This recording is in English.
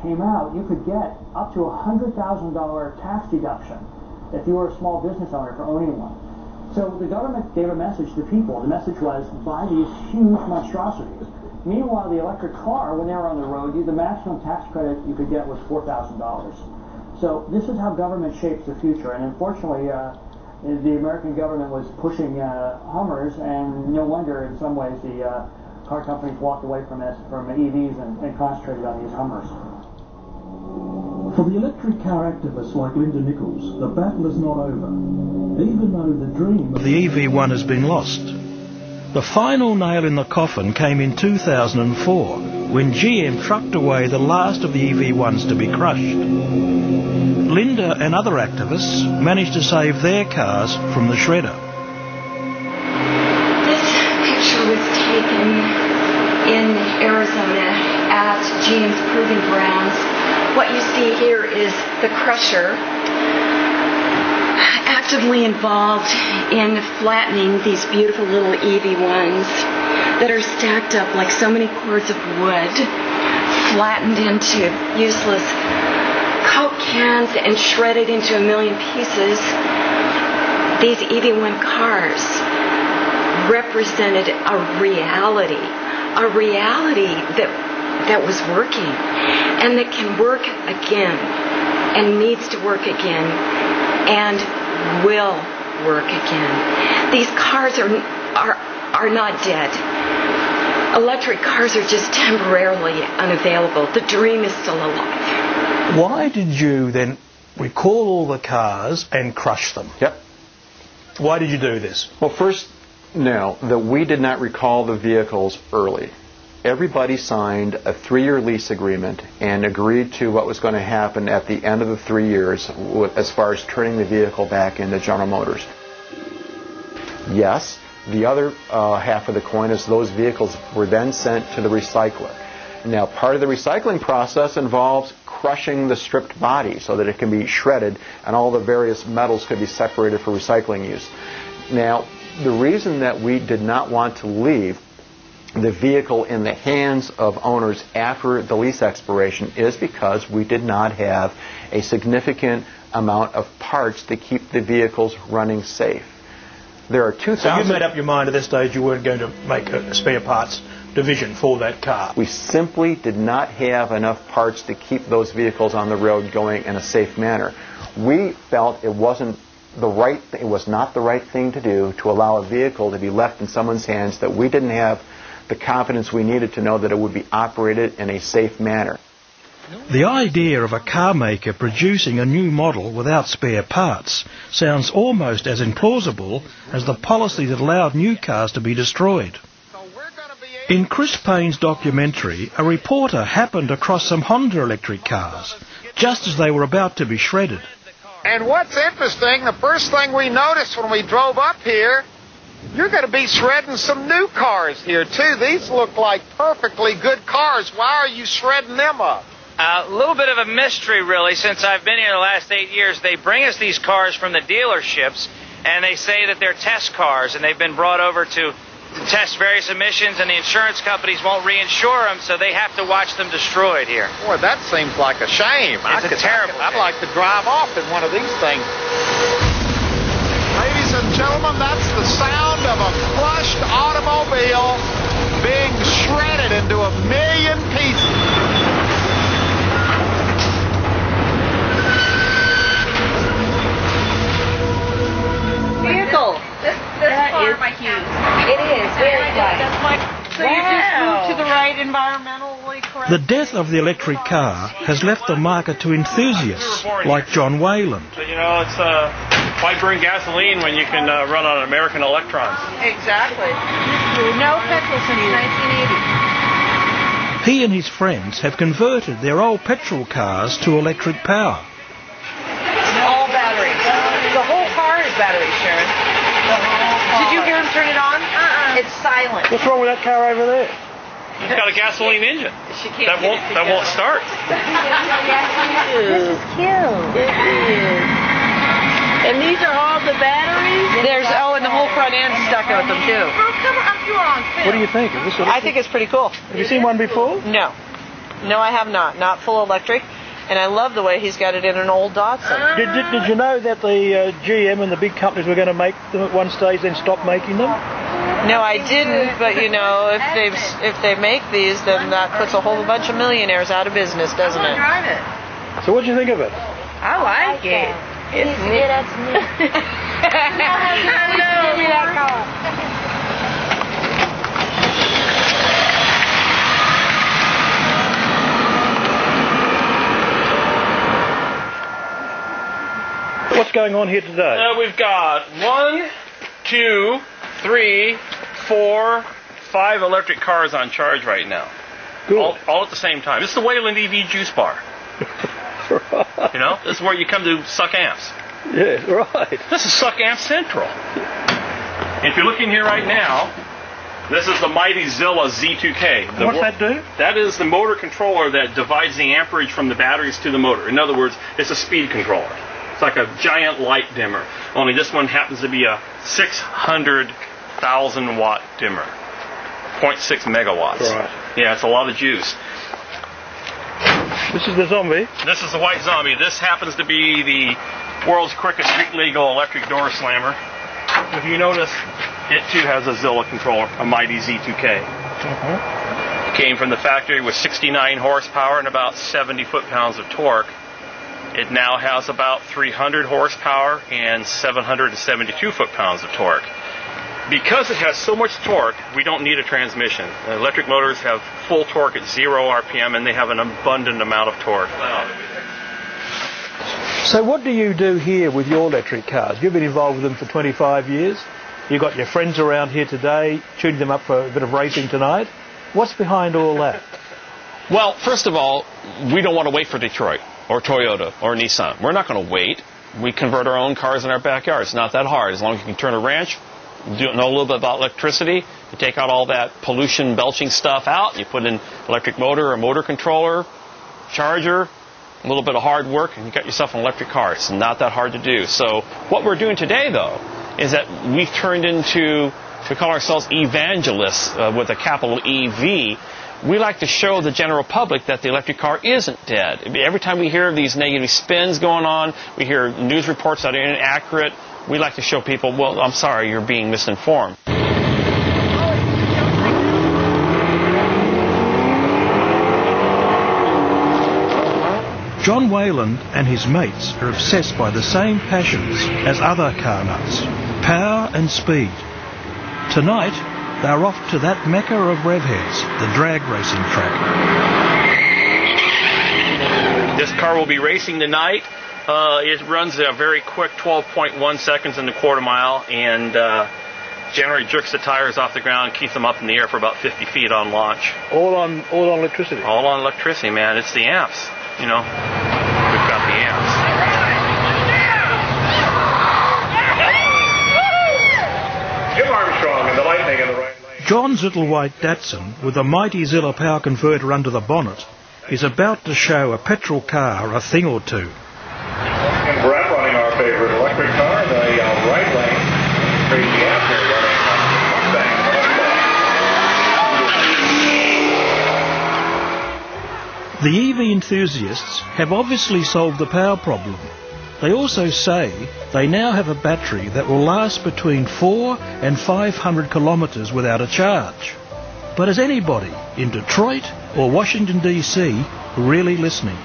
came out, you could get up to $100,000 tax deduction if you were a small business owner for owning one. So the government gave a message to people. The message was, buy these huge monstrosities. Meanwhile, the electric car, when they were on the road, the maximum tax credit you could get was $4,000. So this is how government shapes the future. And unfortunately, the American government was pushing Hummers, and no wonder in some ways the car companies walked away from EVs and concentrated on these Hummers. For the electric car activists like Linda Nichols, the battle is not over, even though the dream of the EV1 has been lost. The final nail in the coffin came in 2004, when GM trucked away the last of the EV1s to be crushed. Linda and other activists managed to save their cars from the shredder. This picture was taken in Arizona at GM's Proving Grounds. What you see here is the crusher actively involved in flattening these beautiful little EV1s that are stacked up like so many cords of wood, flattened into useless Coke cans and shredded into a million pieces. These EV1 cars represented a reality that was working and that can work again and needs to work again and will work again. These cars are not dead. Electric cars are just temporarily unavailable. The dream is still alive. Why did you then recall all the cars and crush them? Yep. Why did you do this? Well, first, now that we did not recall the vehicles early. Everybody signed a 3-year lease agreement and agreed to what was going to happen at the end of the 3 years as far as turning the vehicle back into General Motors. Yes, the other half of the coin is those vehicles were then sent to the recycler. Now, part of the recycling process involves crushing the stripped body so that it can be shredded and all the various metals could be separated for recycling use. Now, the reason that we did not want to leave the vehicle in the hands of owners after the lease expiration is because we did not have a significant amount of parts to keep the vehicles running safe. There are 2,000... So you made up your mind at this stage you weren't going to make a spare parts division for that car? We simply did not have enough parts to keep those vehicles on the road going in a safe manner. We felt it was not the right thing to do to allow a vehicle to be left in someone's hands that we didn't have the confidence we needed to know that it would be operated in a safe manner. The idea of a car maker producing a new model without spare parts sounds almost as implausible as the policy that allowed new cars to be destroyed. In Chris Payne's documentary, a reporter happened across some Honda electric cars just as they were about to be shredded. And what's interesting, the first thing we noticed when we drove up here, you're going to be shredding some new cars here, too. These look like perfectly good cars. Why are you shredding them up? A little bit of a mystery, really, since I've been here the last 8 years. They bring us these cars from the dealerships, and they say that they're test cars, and they've been brought over to test various emissions, and the insurance companies won't reinsure them, so they have to watch them destroyed here. Boy, that seems like a shame. It's terrible. I'd like to drive off in one of these things. Ladies and gentlemen, that's the sound of a crushed automobile being shredded into a million pieces. Vehicle. This car is huge. It is very nice. So you just moved to the right environmentally correct. The death of the electric car has left the market to enthusiasts like John Wayland. So, you know, it's why burn gasoline when you can run on American electrons? Exactly. No petrol since 1980. He and his friends have converted their old petrol cars to electric power. All battery. The whole car is battery, Sharon. Did you hear him turn it on? It's silent. What's wrong with that car over there? It's got a gasoline engine. That won't start. This is cute. It is. And these are all the batteries? And the whole front end stuck with them too. What do you think? I think it's pretty cool. Have you seen one before? No. No, I have not. Not full electric. And I love the way he's got it in an old Datsun. Did you know that the GM and the big companies were going to make them at one stage, then stop making them? No, I didn't. But if they make these, then that puts a whole bunch of millionaires out of business, doesn't it? Drive it. So what do you think of it? I like it. It's neat. That's me. I know. Give me that car. What's going on here today? We've got 1, 2, 3, 4, 5 electric cars on charge right now. Cool. All at the same time. This is the Wayland EV juice bar. Right. You know, this is where you come to suck amps. Yeah, right. This is Suck Amp Central. If you're looking here right now, this is the mighty Zilla Z2K. What's that do? That is the motor controller that divides the amperage from the batteries to the motor. In other words, it's a speed controller. It's like a giant light dimmer. Only this one happens to be a 600,000 watt dimmer. 0.6 megawatts. Right. Yeah, it's a lot of juice. This is the Zombie. This is the White Zombie. This happens to be the world's quickest street legal electric door slammer. If you notice, it too has a Zilla controller, a mighty Z2K. It came from the factory with 69 horsepower and about 70 foot-pounds of torque. It now has about 300 horsepower and 772 foot-pounds of torque. Because it has so much torque, we don't need a transmission. Electric motors have full torque at 0 RPM, and they have an abundant amount of torque. So what do you do here with your electric cars? You've been involved with them for 25 years. You've got your friends around here today, tuning them up for a bit of racing tonight. What's behind all that? Well, first of all, we don't want to wait for Detroit or Toyota or Nissan. We're not going to wait. We convert our own cars in our backyard. It's not that hard. As long as you can turn a wrench, know a little bit about electricity, you take out all that pollution belching stuff out, you put in electric motor or motor controller, charger, a little bit of hard work, and you got yourself an electric car. It's not that hard to do. So what we're doing today, though, is that we've turned into, we call ourselves evangelists with a capital EV. We like to show the general public that the electric car isn't dead. Every time we hear of these negative spins going on, we hear news reports that are inaccurate, we like to show people, well, I'm sorry, you're being misinformed. John Wayland and his mates are obsessed by the same passions as other car nuts, power and speed. Tonight, they're off to that mecca of revheads, the drag racing track. This car will be racing tonight. It runs a very quick 12.1 seconds in the quarter mile, and generally jerks the tires off the ground and keeps them up in the air for about 50 feet on launch. All on electricity? All on electricity, man. It's the amps, you know. We've got the amps. Jim Armstrong and the Lightning in the right lane. John's little white Datsun, with a mighty Zilla power converter under the bonnet, is about to show a petrol car a thing or two. And Brett running our favorite electric car, the right lane. Crazy Apple running Mustang. The EV enthusiasts have obviously solved the power problem. They also say they now have a battery that will last between 400 and 500 kilometres without a charge. But is anybody in Detroit or Washington DC really listening?